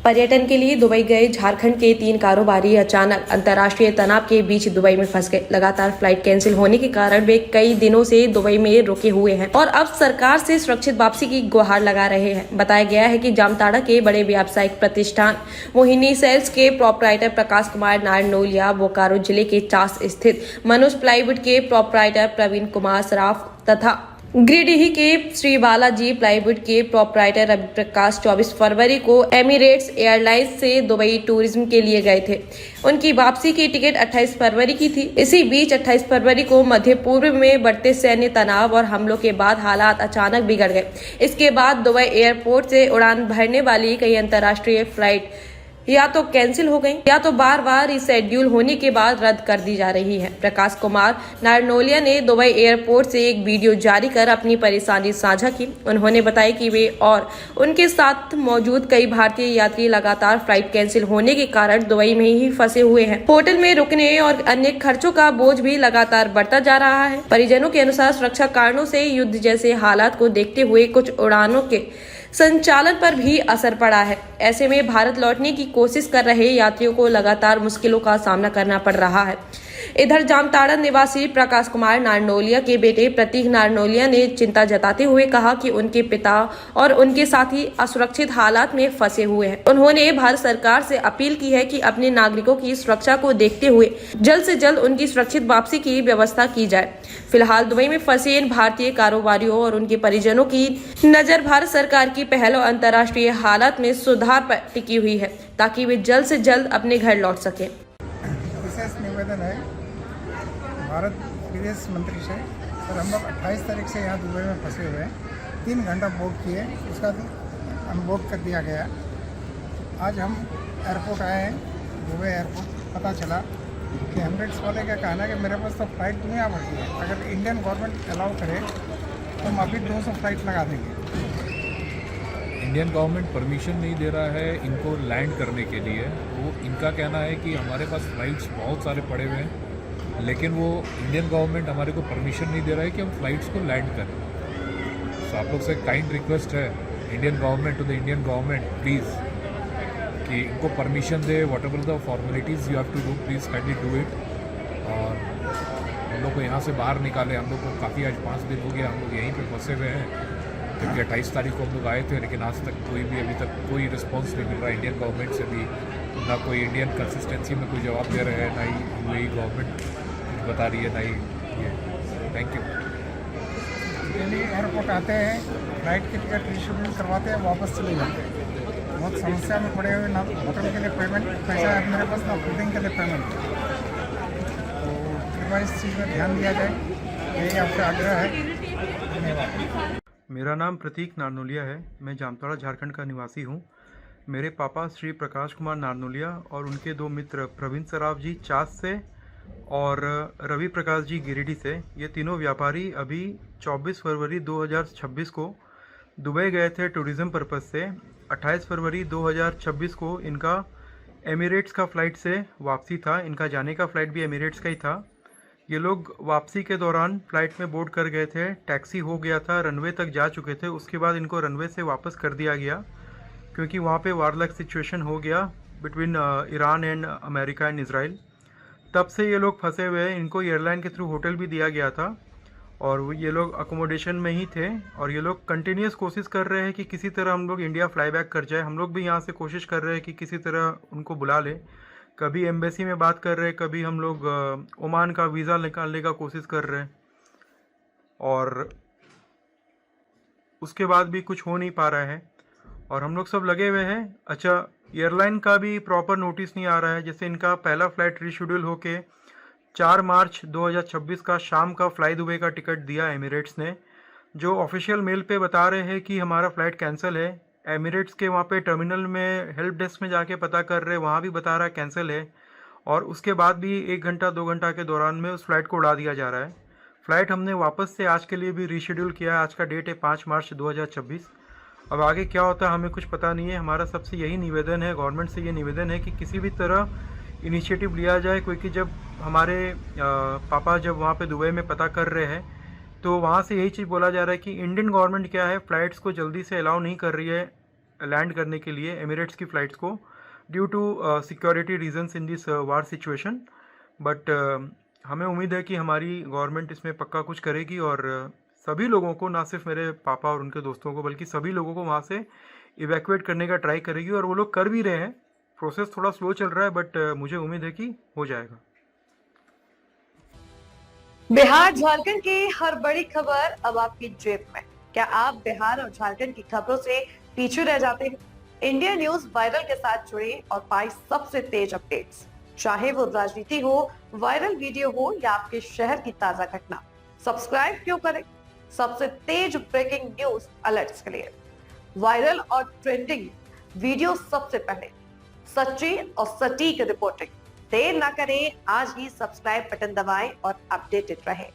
पर्यटन के लिए दुबई गए झारखंड के 3 कारोबारी अचानक अंतर्राष्ट्रीय तनाव के बीच दुबई में फंस गए। लगातार फ्लाइट कैंसिल होने के कारण वे कई दिनों से दुबई में रुके हुए हैं और अब सरकार से सुरक्षित वापसी की गुहार लगा रहे हैं। बताया गया है कि जामताड़ा के बड़े व्यावसायिक प्रतिष्ठान मोहिनी सेल्स के प्रोपराइटर प्रकाश कुमार नारनोलिया, बोकारो जिले के चास स्थित मनोज प्लाईवुड के प्रोपराइटर प्रवीण कुमार सराफ तथा गिरिडीह के श्री बालाजी प्लाईवुड के प्रोपराइटर रवि प्रकाश 24 फरवरी को एमिरेट्स एयरलाइंस से दुबई टूरिज्म के लिए गए थे। उनकी वापसी की टिकट 28 फरवरी की थी। इसी बीच 28 फरवरी को मध्य पूर्व में बढ़ते सैन्य तनाव और हमलों के बाद हालात अचानक बिगड़ गए। इसके बाद दुबई एयरपोर्ट से उड़ान भरने वाली कई अंतर्राष्ट्रीय फ्लाइट या तो कैंसिल हो गई या तो बार बार रिशेड्यूल होने के बाद रद्द कर दी जा रही है। प्रकाश कुमार नारनोलिया ने दुबई एयरपोर्ट से एक वीडियो जारी कर अपनी परेशानी साझा की। उन्होंने बताया कि वे और उनके साथ मौजूद कई भारतीय यात्री लगातार फ्लाइट कैंसिल होने के कारण दुबई में ही फंसे हुए हैं। होटल में रुकने और अन्य खर्चों का बोझ भी लगातार बढ़ता जा रहा है। परिजनों के अनुसार सुरक्षा कारणों से युद्ध जैसे हालात को देखते हुए कुछ उड़ानों के संचालन पर भी असर पड़ा है। ऐसे में भारत लौटने की कोशिश कर रहे यात्रियों को लगातार मुश्किलों का सामना करना पड़ रहा है। इधर जामताड़ा निवासी प्रकाश कुमार नारनोलिया के बेटे प्रतीक नारनोलिया ने चिंता जताते हुए कहा कि उनके पिता और उनके साथी असुरक्षित हालात में फंसे हुए हैं। उन्होंने भारत सरकार से अपील की है कि अपने नागरिकों की सुरक्षा को देखते हुए जल्द से जल्द उनकी सुरक्षित वापसी की व्यवस्था की जाए। फिलहाल दुबई में फंसे इन भारतीय कारोबारियों और उनके परिजनों की नजर भारत सरकार की पहल और अंतर्राष्ट्रीय हालात में सुधार पर टिकी हुई है ताकि वे जल्द से जल्द अपने घर लौट सके। विशेष निवेदन है भारत विदेश मंत्री से। सर, हम लोग 28 तारीख से यहाँ दुबई में फंसे हुए हैं। 3 घंटा बोर्ड किए, उसका अनबोर्ड कर दिया गया। आज हम एयरपोर्ट आए हैं, दुबई एयरपोर्ट। पता चला कि एमिरेट्स वाले का कहना है कि मेरे पास तो फ्लाइट दुनिया भर की है, अगर इंडियन गवर्नमेंट अलाउ करे तो हम अभी 200 फ्लाइट लगा देंगे। इंडियन गवर्नमेंट परमिशन नहीं दे रहा है इनको लैंड करने के लिए। वो इनका कहना है कि हमारे पास फ्लाइट्स बहुत सारे पड़े हुए हैं, लेकिन वो इंडियन गवर्नमेंट हमारे को परमिशन नहीं दे रहा है कि हम फ्लाइट्स को लैंड करें। तो आप लोग से काइंड रिक्वेस्ट है Indian government to the Indian government, please कि इनको परमिशन दे। Whatever the formalities you have to do, please kindly do it. और हम लोग को यहाँ से बाहर निकाले। हम लोग को काफ़ी आज 5 दिन हो गया हम लोग यहीं पे फंसे हुए हैं, क्योंकि 28 तारीख को हम लोग आए थे, लेकिन आज तक अभी तक कोई रिस्पॉन्स नहीं मिल रहा इंडियन गवर्नमेंट से भी। ना कोई इंडियन कंसिस्टेंसी में कोई जवाब दे रहे हैं, ना ही वही गवर्नमेंट बता रही है, ना ही ये। Thank you. दिल्ली एयरपोर्ट आते हैं, फ्लाइट की टिकट रिशेड्यूल करवाते हैं, वापस चले जाते हैं। बहुत समस्या में पड़े हुए, ना होटल के लिए पेमेंट पैसा है मेरे पास, ना फूडिंग के लिए पेमेंट। तो कृपया इस चीज़ में ध्यान दिया जाए, यही आपका आग्रह है। धन्यवाद। मेरा नाम प्रतीक नारनोलिया है। मैं जामताड़ा झारखंड का निवासी हूँ। मेरे पापा श्री प्रकाश कुमार नारनोलिया और उनके 2 मित्र प्रवीण सराफ जी चास से और रवि प्रकाश जी गिरिडीह से, ये तीनों व्यापारी अभी 24 फरवरी 2026 को दुबई गए थे टूरिज़्म पर्पज़ से। 28 फरवरी 2026 को इनका एमिरेट्स का फ़्लाइट से वापसी था। इनका जाने का फ़्लाइट भी एमिरेट्स का ही था। ये लोग वापसी के दौरान फ़्लाइट में बोर्ड कर गए थे, टैक्सी हो गया था, रनवे तक जा चुके थे। उसके बाद इनको रनवे से वापस कर दिया गया क्योंकि वहाँ पे वारलक सिचुएशन हो गया between Iran and America and Israel. तब से ये लोग फंसे हुए हैं। इनको एयरलाइन के थ्रू होटल भी दिया गया था और ये लोग अकोमोडेशन में ही थे और ये लोग कंटिन्यूस कोशिश कर रहे हैं कि किसी तरह हम लोग इंडिया फ्लाई बैक कर जाए। हम लोग भी यहाँ से कोशिश कर रहे हैं कि किसी तरह उनको बुला ले। कभी एम्बेसी में बात कर रहे हैं, कभी हम लोग ओमान का वीज़ा निकालने का कोशिश कर रहे हैं और उसके बाद भी कुछ हो नहीं पा रहा है और हम लोग सब लगे हुए हैं। अच्छा, एयरलाइन का भी प्रॉपर नोटिस नहीं आ रहा है। जैसे इनका पहला फ़्लाइट रीशेड्यूल होके 4 मार्च 2026 का शाम का फ्लाई दुबई का टिकट दिया एमिरेट्स ने, जो ऑफिशियल मेल पे बता रहे हैं कि हमारा फ़्लाइट कैंसिल है। एमिरेट्स के वहाँ पे टर्मिनल में हेल्प डेस्क में जाके पता कर रहे, वहाँ भी बता रहा है कैंसिल है और उसके बाद भी 1 घंटा 2 घंटा के दौरान में उस फ्लाइट को उड़ा दिया जा रहा है। फ़्लाइट हमने वापस से आज के लिए भी रीशेड्यूल किया है। आज का डेट है 5 मार्च 2026। अब आगे क्या होता है हमें कुछ पता नहीं है। हमारा सबसे यही निवेदन है, गवर्नमेंट से ये निवेदन है कि किसी भी तरह इनिशिएटिव लिया जाए, क्योंकि जब हमारे पापा जब वहाँ पे दुबई में पता कर रहे हैं तो वहाँ से यही चीज़ बोला जा रहा है कि इंडियन गवर्नमेंट क्या है, फ़्लाइट्स को जल्दी से अलाउ नहीं कर रही है लैंड करने के लिए एमिरेट्स की फ़्लाइट्स को due to security reasons in this war situation. But हमें उम्मीद है कि हमारी गवर्नमेंट इसमें पक्का कुछ करेगी और सभी लोगों को, ना सिर्फ मेरे पापा और उनके दोस्तों को, बल्कि सभी लोगों को वहाँ से इवैक्यूएट करने का ट्राई करेगी और वो लोग कर भी रहे हैं। प्रोसेस थोड़ा स्लो चल रहा है बट मुझे उम्मीद है कि हो जाएगा। बिहार झारखंड की हर बड़ी खबर अब आपकी जेब में। क्या आप बिहार और झारखंड की खबरों से पीछे रह जाते हैं? इंडिया न्यूज वायरल के साथ जुड़े और पाए सबसे तेज अपडेट्स, चाहे वो राजनीति हो, वायरल वीडियो हो या आपके शहर की ताजा घटना। सब्सक्राइब क्यों करें? सबसे तेज ब्रेकिंग न्यूज अलर्ट्स के लिए, वायरल और ट्रेंडिंग वीडियो सबसे पहले, सच्ची और सटीक रिपोर्टिंग। देर ना करें, आज ही सब्सक्राइब बटन दबाएं और अपडेटेड रहें।